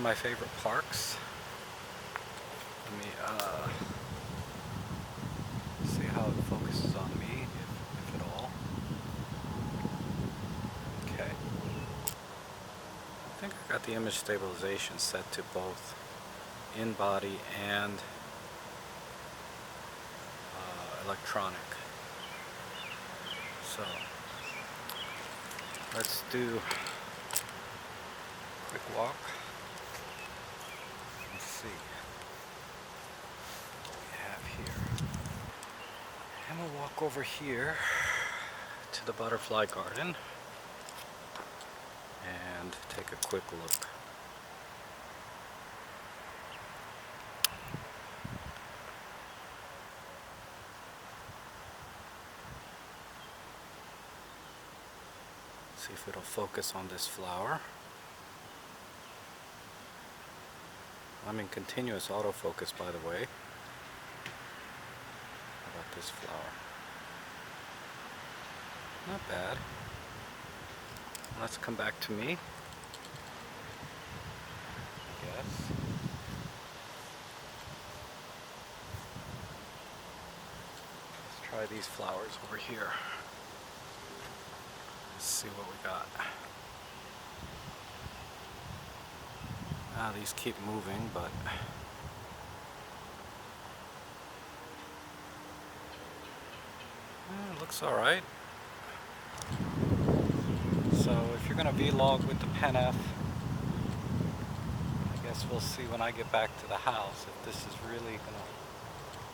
my favorite parks. Let me see how it focuses on me, if at all. Okay. I think I got the image stabilization set to both in body and electronic. So let's do a quick walk. Let's see what we have here. And we'll walk over here to the butterfly garden and take a quick look. See if it'll focus on this flower. I'm in continuous autofocus, by the way. How about this flower? Not bad. Let's come back to me, I guess. Let's try these flowers over here. Let's see what we got. These keep moving, but it looks alright. So if you're going to vlog with the Pen F, I guess we'll see when I get back to the house if this is really going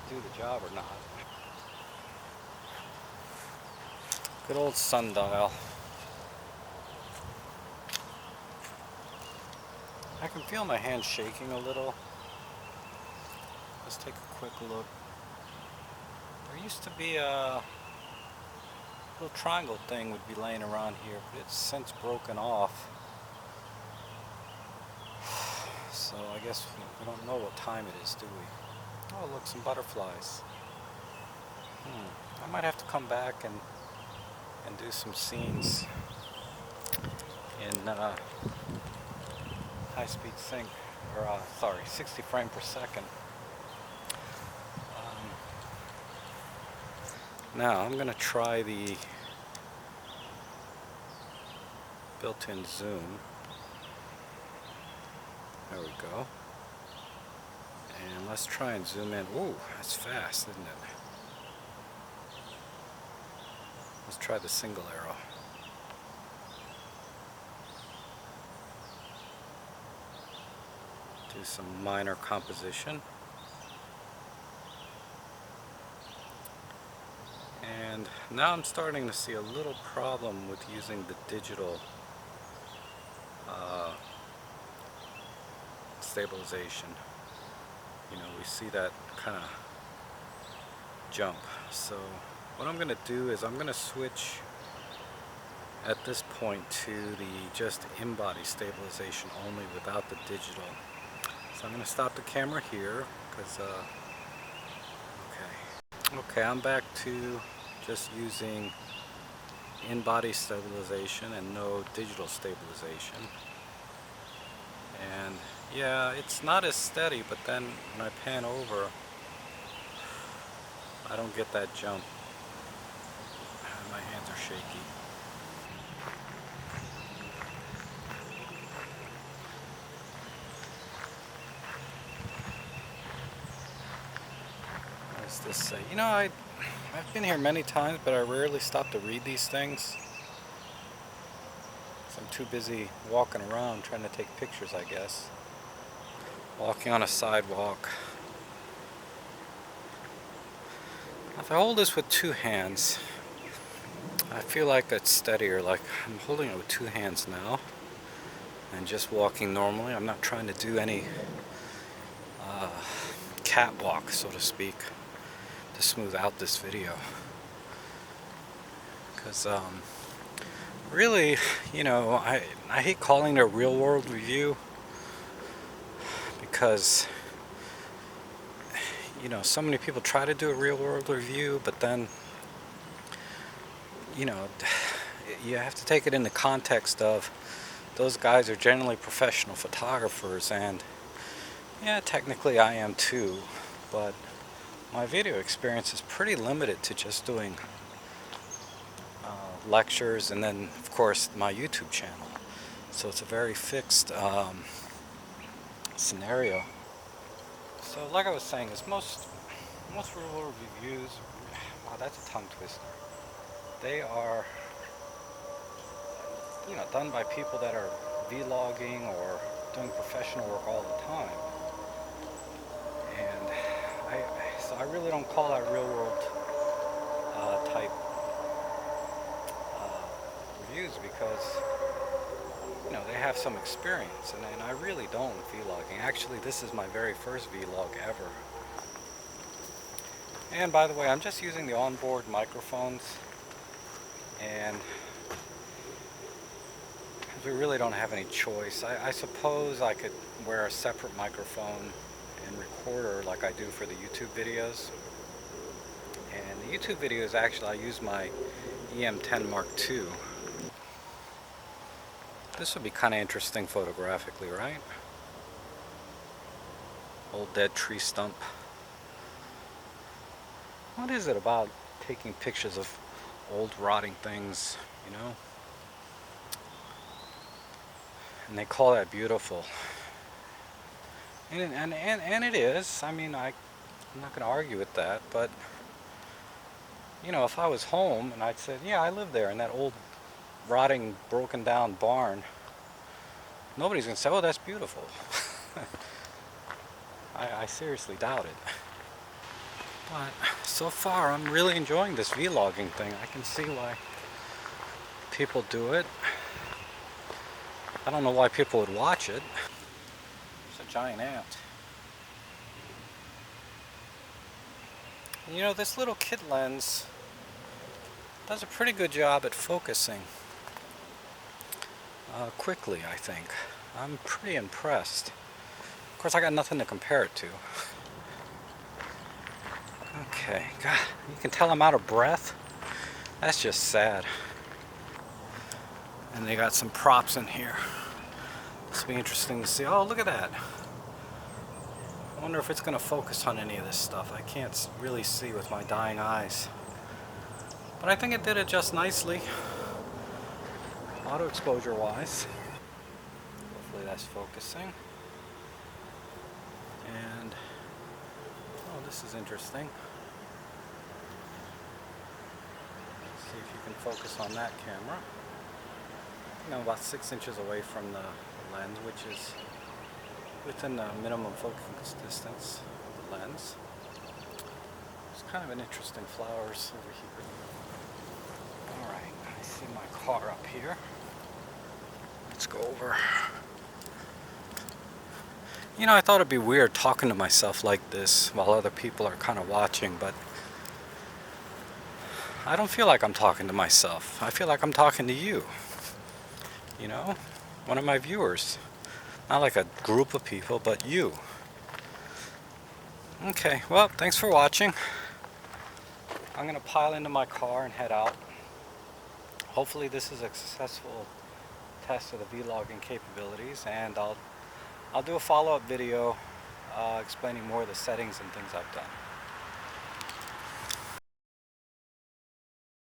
to do the job or not. Good old sundial. I can feel my hand shaking a little. Let's take a quick look. There used to be a little triangle thing would be laying around here, but it's since broken off. So I guess we don't know what time it is, do we? Oh, look, some butterflies. I might have to come back and do some scenes in high-speed sync, or sorry, 60 frames per second. Now I'm going to try the built-in zoom. There we go. And let's try and zoom in. Ooh, that's fast, isn't it? Let's try the single arrow. Do some minor composition. And now I'm starting to see a little problem with using the digital stabilization. You know, we see that kind of jump. So what I'm going to do is I'm going to switch at this point to the just in-body stabilization only without the digital. So I'm going to stop the camera here because okay, I'm back to just using in-body stabilization and no digital stabilization. And yeah, it's not as steady, but then when I pan over, I don't get that jump. My hands are shaky. What does this say? You know, I've been here many times, but I rarely stop to read these things. I'm too busy walking around trying to take pictures, I guess. Walking on a sidewalk. If I hold this with two hands, I feel like it's steadier. Like I'm holding it with two hands now and just walking normally. I'm not trying to do any catwalk, so to speak, to smooth out this video. Because really, you know, I hate calling it a real world review because, you know, so many people try to do a real world review, but then, you know, you have to take it in the context of those guys are generally professional photographers, and yeah, technically I am too, but my video experience is pretty limited to just doing lectures and then of course my YouTube channel. So it's a very fixed scenario. So like I was saying, is most real reviews, wow, that's a tongue twister. They are, done by people that are vlogging or doing professional work all the time. And so I really don't call that real world type reviews, because they have some experience, and I really don't vlogging. Actually, this is my very first vlog ever. And by the way, I'm just using the onboard microphones, and we really don't have any choice. I suppose I could wear a separate microphone and recorder like I do for the YouTube videos. And the YouTube videos, actually, I use my ep21 Mark II. This would be kind of interesting photographically, right? Old dead tree stump. What is it about taking pictures of old rotting things, And they call that beautiful. And it is. I mean, I'm not going to argue with that, but if I was home and I'd said, yeah, I live there in that old rotting, broken down barn, nobody's going to say, oh, that's beautiful. I seriously doubt it. But so far, I'm really enjoying this vlogging thing. I can see why people do it. I don't know why people would watch it. There's a giant ant. And this little kit lens does a pretty good job at focusing quickly, I think. I'm pretty impressed. Of course, I got nothing to compare it to. Okay, God, you can tell I'm out of breath. That's just sad. And they got some props in here. This will be interesting to see. Oh, look at that. I wonder if it's going to focus on any of this stuff. I can't really see with my dying eyes. But I think it did it just nicely, auto exposure wise. Hopefully that's focusing. And, oh, this is interesting. Let's see if you can focus on that camera. I'm about 6 inches away from the lens, which is within the minimum focus distance of the lens. It's kind of an interesting flowers over here. Alright, I see my car up here. Let's go over. I thought it'd be weird talking to myself like this while other people are kind of watching, but I don't feel like I'm talking to myself. I feel like I'm talking to you. One of my viewers. Not like a group of people, but you. Okay, well, thanks for watching. I'm going to pile into my car and head out. Hopefully this is a successful test of the vlogging capabilities, and I'll do a follow-up video explaining more of the settings and things I've done.